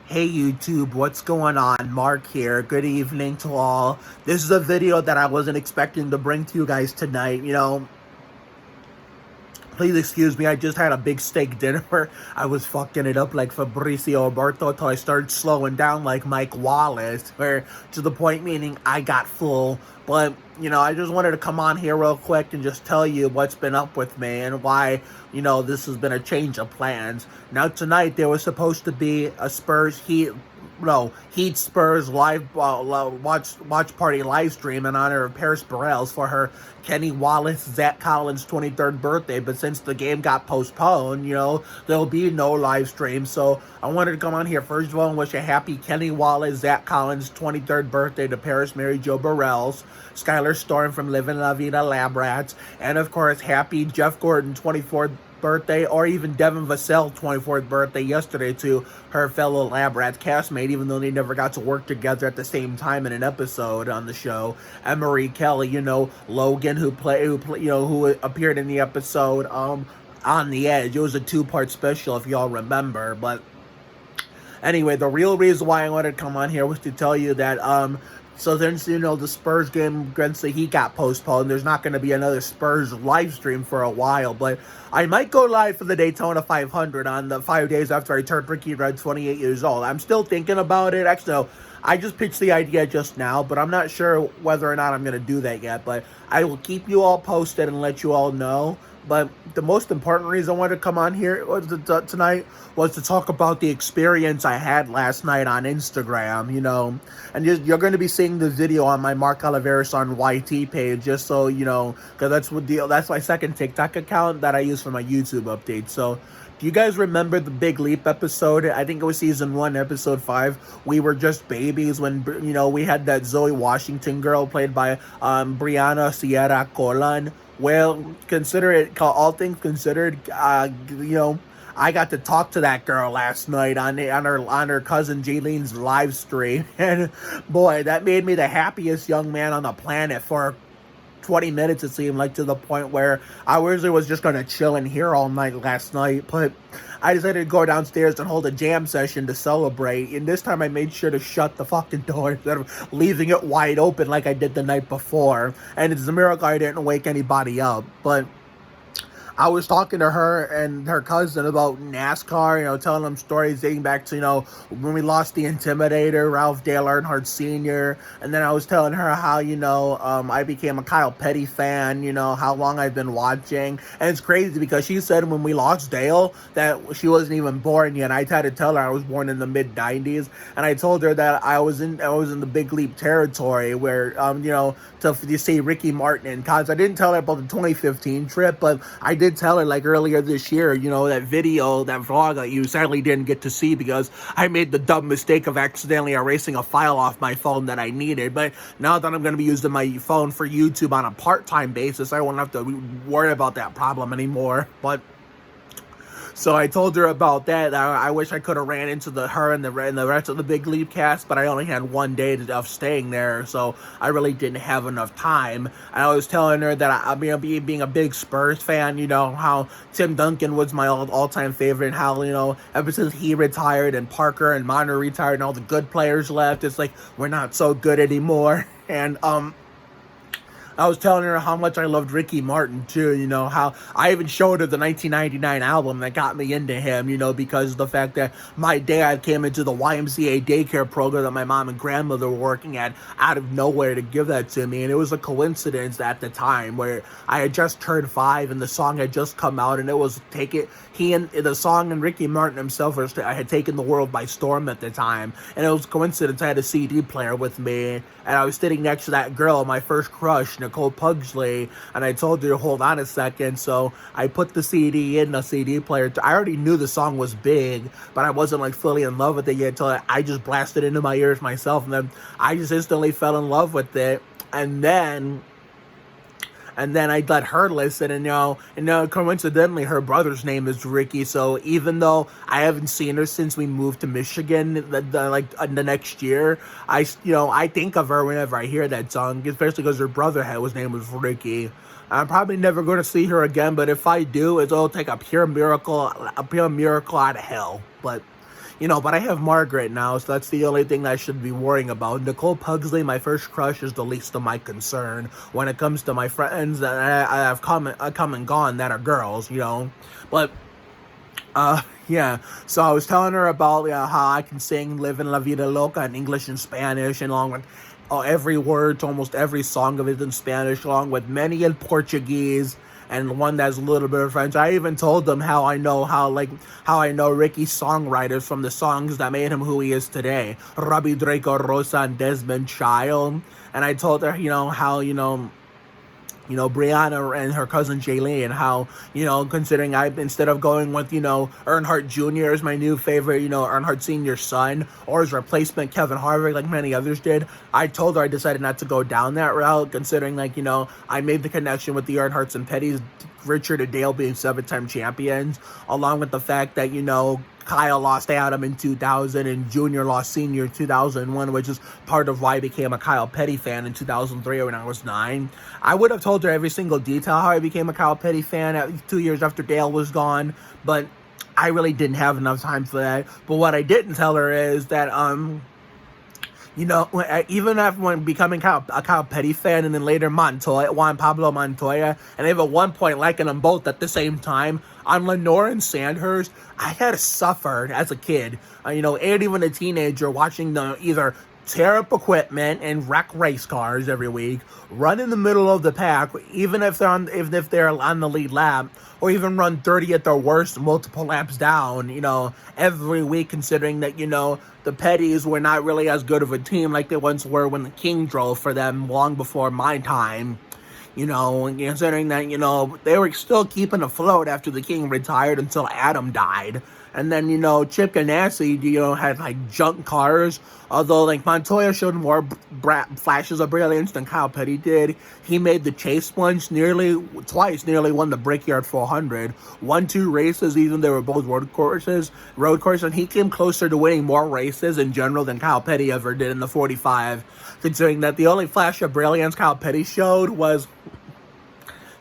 Hey YouTube, what's going on? Mark here. Good evening to all. This is a video that I wasn't expecting to bring to you guys tonight. Please excuse me, I just had a big steak dinner. I was fucking it up like Fabrizio Alberto till I started slowing down like Mike Wallace, where to the point meaning I got full. But, I just wanted to come on here real quick and just tell you what's been up with me and why, this has been a change of plans. Now, tonight there was supposed to be a Heat Spurs live watch party live stream in honor of Paris Berelc for her Kenny Wallace Zach Collins 23rd birthday, but since the game got postponed, there'll be no live stream. So I wanted to come on here first of all and wish a happy Kenny Wallace Zach Collins 23rd birthday to Paris Mary Jo Berelc, Skylar Storm from Livin' La Vida Lab Rats, and of course happy Jeff Gordon 24th birthday, or even Devin Vassell 24th birthday yesterday to her fellow Lab Rats castmate, even though they never got to work together at the same time in an episode on the show. And Marie Kelly, Logan, who appeared in the episode On the Edge. It was a two-part special if y'all remember. But anyway, the real reason why I wanted to come on here was to tell you that so then, the Spurs game against the Heat got postponed. There's not going to be another Spurs live stream for a while, but I might go live for the Daytona 500 on the 5 days after I turned Ricky Red 28 years old. I'm still thinking about it. Actually, no, I just pitched the idea just now, but I'm not sure whether or not I'm going to do that yet. But I will keep you all posted and let you all know. But the most important reason I wanted to come on here tonight was to talk about the experience I had last night on Instagram, and you're going to be seeing the video on my Mark Oliveris on YT page, just so, because that's my second TikTok account that I use for my YouTube updates. So, do you guys remember the Big Leap episode? I think it was season 1, episode 5. We were just babies when, we had that Zoe Washington girl played by Brianna Sierra Colan. Well, all things considered, I got to talk to that girl last night on her cousin Jaylene's live stream, and boy, that made me the happiest young man on the planet for 20 minutes, it seemed like, to the point where I originally was just going to chill in here all night last night, but I decided to go downstairs and hold a jam session to celebrate, and this time I made sure to shut the fucking door instead of leaving it wide open like I did the night before, and it's a miracle I didn't wake anybody up. But I was talking to her and her cousin about NASCAR, telling them stories dating back to, when we lost the Intimidator, Ralph Dale Earnhardt Sr., and then I was telling her how, I became a Kyle Petty fan, how long I've been watching, and it's crazy because she said when we lost Dale that she wasn't even born yet. I had to tell her I was born in the mid-90s, and I told her that I was in the Big Leap territory where, to see Ricky Martin in college. I didn't tell her about the 2015 trip, but I did tell her, like, earlier this year, that video, that vlog that you sadly didn't get to see because I made the dumb mistake of accidentally erasing a file off my phone that I needed. But now that I'm going to be using my phone for YouTube on a part-time basis, I won't have to worry about that problem anymore. But so I told her about that. I wish I could have ran into her and the rest of the Big Leap cast, but I only had 1 day of staying there, so I really didn't have enough time. And I was telling her that being a big Spurs fan, how Tim Duncan was my all-time favorite, and how, ever since he retired and Parker and Monter retired and all the good players left, it's like we're not so good anymore. And I was telling her how much I loved Ricky Martin, too, how I even showed her the 1999 album that got me into him, because of the fact that my dad came into the YMCA daycare program that my mom and grandmother were working at out of nowhere to give that to me, and it was a coincidence at the time where I had just turned 5 and the song had just come out, and it was the song and Ricky Martin himself had taken the world by storm at the time, and it was a coincidence I had a CD player with me, and I was sitting next to that girl, my first crush, Nicole Pugsley, and I told her to hold on a second, so I put the CD in the CD player. I already knew the song was big, but I wasn't like fully in love with it yet until I just blasted into my ears myself, and then I just instantly fell in love with it, and then I let her listen, and coincidentally, her brother's name is Ricky, so even though I haven't seen her since we moved to Michigan, the next year, I think of her whenever I hear that song, especially because her brother his name was Ricky. I'm probably never going to see her again, but if I do, it'll take a pure miracle out of hell. But But I have Margaret now, so that's the only thing I should be worrying about. Nicole Pugsley, my first crush, is the least of my concern. When it comes to my friends that I have come and gone that are girls. But yeah. So I was telling her about how I can sing "Livin' La Vida Loca" in English and Spanish, and along with every word to almost every song of it in Spanish, along with many in Portuguese, and one that's a little bit of French. I even told them how I know Ricky's songwriters from the songs that made him who he is today, Robbie Draco, Rosa, and Desmond Child. And I told her, Brianna and her cousin Jaylee, and how, considering instead of going with, Earnhardt Jr. as my new favorite, Earnhardt Sr.'s son, or his replacement, Kevin Harvick, like many others did, I told her I decided not to go down that route, considering, I made the connection with the Earnhardts and Petties, Richard and Dale being 7-time champions, along with the fact that, Kyle lost Adam in 2000 and Junior lost Senior in 2001, which is part of why I became a Kyle Petty fan in 2003 when I was 9. I would have told her every single detail how I became a Kyle Petty fan 2 years after Dale was gone, but I really didn't have enough time for that. But what I didn't tell her is that, even after when becoming a Kyle Petty fan, and then later Juan Pablo Montoya, and even at one point liking them both at the same time, on Lenore and Sandhurst, I had suffered as a kid, and even a teenager, watching them either tear up equipment and wreck race cars every week, run in the middle of the pack, even if they're on the lead lap, or even run 30 at their worst, multiple laps down, every week, considering that, the Petties were not really as good of a team like they once were when the King drove for them long before my time. Considering that, they were still keeping afloat after the King retired until Adam died. And then, Chip Ganassi, had, junk cars. Although, Montoya showed more flashes of brilliance than Kyle Petty did. He made the Chase Plunge nearly won the Brickyard 400. Won 2 races, even they were both road courses. And he came closer to winning more races in general than Kyle Petty ever did in the 45. Considering that the only flash of brilliance Kyle Petty showed was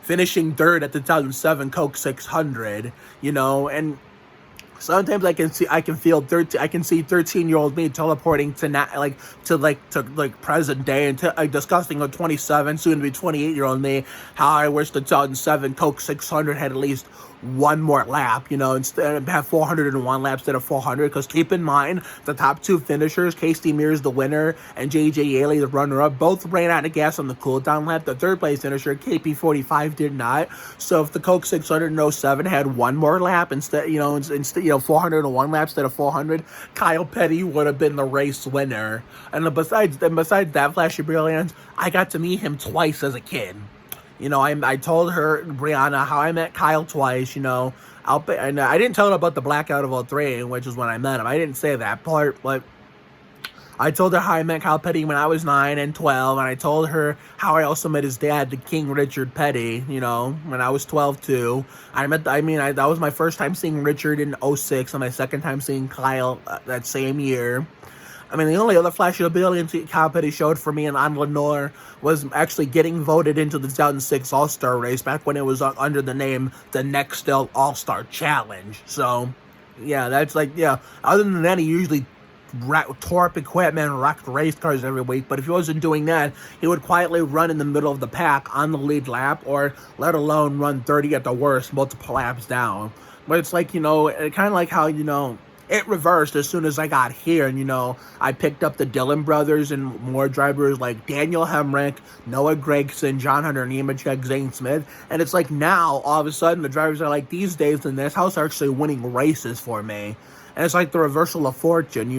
finishing third at the 2007 Coke 600, and sometimes I can see 13-year-old me teleporting to present day, and discussing a 27, soon to be 28-year-old me, how I wish the 2007 Coke 600 had at least one more lap, instead of have 401 laps instead of 400, because keep in mind, the top 2 finishers, Casey Mears, the winner, and J.J. Yaley, the runner-up, both ran out of gas on the cooldown lap. The third-place finisher, KP45, did not. So if the Coke 607 had one more lap instead, 401 laps instead of 400, Kyle Petty would have been the race winner. And besides that flash of brilliance, I got to meet him twice as a kid. I told her, Brianna, how I met Kyle twice, and I didn't tell her about the blackout of 03, which is when I met him. I didn't say that part, but I told her how I met Kyle Petty when I was 9 and 12, and I told her how I also met his dad, the King Richard Petty, when I was 12 too. That was my first time seeing Richard in 06, and my second time seeing Kyle that same year. The only other flash of ability Kyle Petty showed for me on Lenore was actually getting voted into the 2006 All-Star race back when it was under the name the Nextel All-Star Challenge. So, yeah, that's other than that, he usually tore up equipment and wrecked race cars every week. But if he wasn't doing that, he would quietly run in the middle of the pack on the lead lap, or let alone run 30 at the worst, multiple laps down. But it's kind of like how, it reversed as soon as I got here, and I picked up the Dillon brothers and more drivers like Daniel Hemrick, Noah Gregson, John Hunter Nemechek, Zane Smith, and it's now all of a sudden the drivers are these days in this house are actually winning races for me, and it's the reversal of fortune.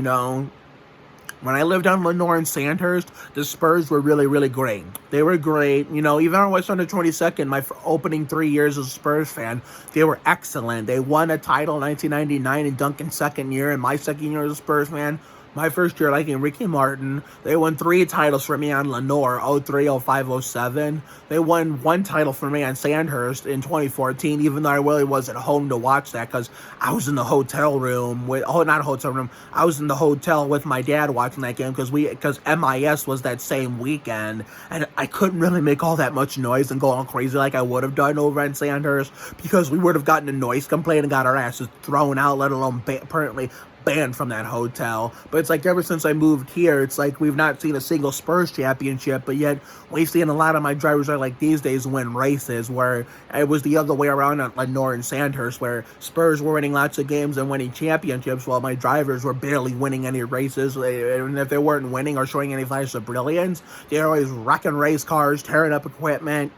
When I lived on Lenore and Sandhurst, the Spurs were really, really great. They were great. Even on West 122nd, my opening 3 years as a Spurs fan, they were excellent. They won a title in 1999 in Duncan's second year, and my second year as a Spurs fan. My first year liking Ricky Martin. They won 3 titles for me on Lenore, 03, 05, 07. They won 1 title for me on Sandhurst in 2014, even though I really wasn't home to watch that because I was in the hotel room I was in the hotel with my dad watching that game because MIS was that same weekend, and I couldn't really make all that much noise and go all crazy like I would have done over in Sandhurst because we would have gotten a noise complaint and got our asses thrown out, let alone apparently banned from that hotel. But it's like ever since I moved here, it's like we've not seen a single Spurs championship, but yet we've seen a lot of my drivers are like these days win races, where it was the other way around at Lenore and Sandhurst, where Spurs were winning lots of games and winning championships while my drivers were barely winning any races. And if they weren't winning or showing any flashes of brilliance, they were always wrecking race cars, tearing up equipment,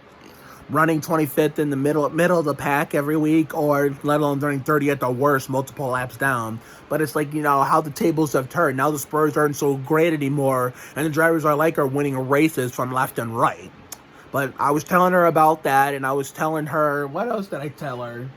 running 25th in the middle of the pack every week, or let alone running 30 at the worst, multiple laps down. But it's like, how the tables have turned. Now the Spurs aren't so great anymore, and the drivers are winning races from left and right. But I was telling her about that, and I was telling her, what else did I tell her?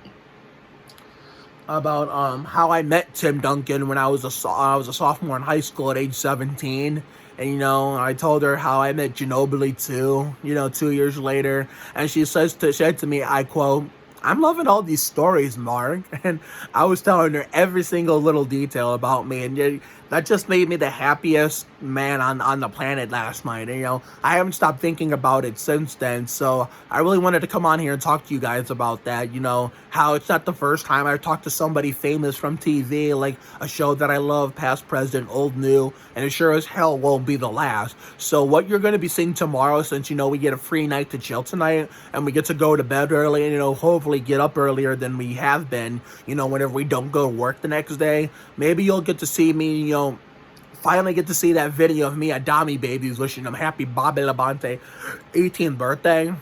About how I met Tim Duncan when I was a sophomore in high school at age 17. And, I told her how I met Ginobili too, 2 years later. And she said to me, I quote, "I'm loving all these stories, Mark." And I was telling her every single little detail about me. And that just made me the happiest man on the planet last night. And, I haven't stopped thinking about it since then. So I really wanted to come on here and talk to you guys about that. How it's not the first time I've talked to somebody famous from TV, like a show that I love, past, present, old, new, and it sure as hell won't be the last. So what you're going to be seeing tomorrow, since, we get a free night to chill tonight, and we get to go to bed early and, hopefully get up earlier than we have been, whenever we don't go to work the next day, maybe you'll get to see me, finally get to see that video of me at Dommy Babies wishing him happy Bobby Labonte 18th birthday,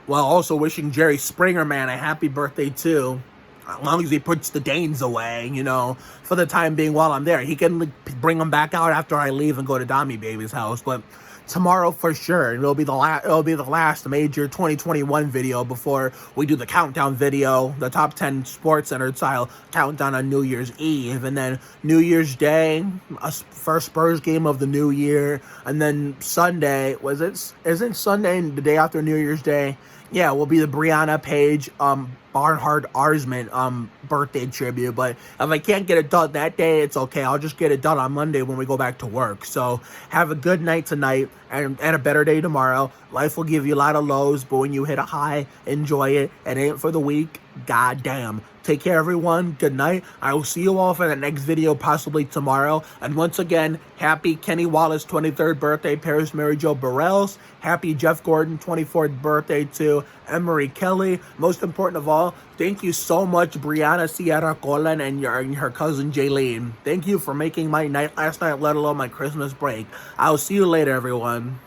while also wishing Jerry Springer, man, a happy birthday too. As long as he puts the Danes away, for the time being while I'm there. He can bring them back out after I leave and go to Dommy Baby's house. But tomorrow for sure, it'll be the last major 2021 video before we do the countdown video, the top 10 Sports Center style countdown on New Year's Eve, and then New Year's Day, a first Spurs game of the new year, and then Sunday, isn't Sunday the day after New Year's Day? Yeah, will be the Brianna Page, Barnhart Arsman, birthday tribute. But if I can't get it done that day, it's okay. I'll just get it done on Monday when we go back to work. So have a good night tonight and a better day tomorrow. Life will give you a lot of lows, but when you hit a high, enjoy it. It ain't for the weak. Goddamn. Take care, everyone. Good night. I will see you all for the next video, possibly tomorrow. And once again, happy Kenny Wallace 23rd birthday, Paris Berelc. Happy Jeff Gordon 24th birthday to Emery Kelly. Most important of all, thank you so much, Brianna Sierra Colan and her cousin Jaylene. Thank you for making my night last night, let alone my Christmas break. I'll see you later, everyone.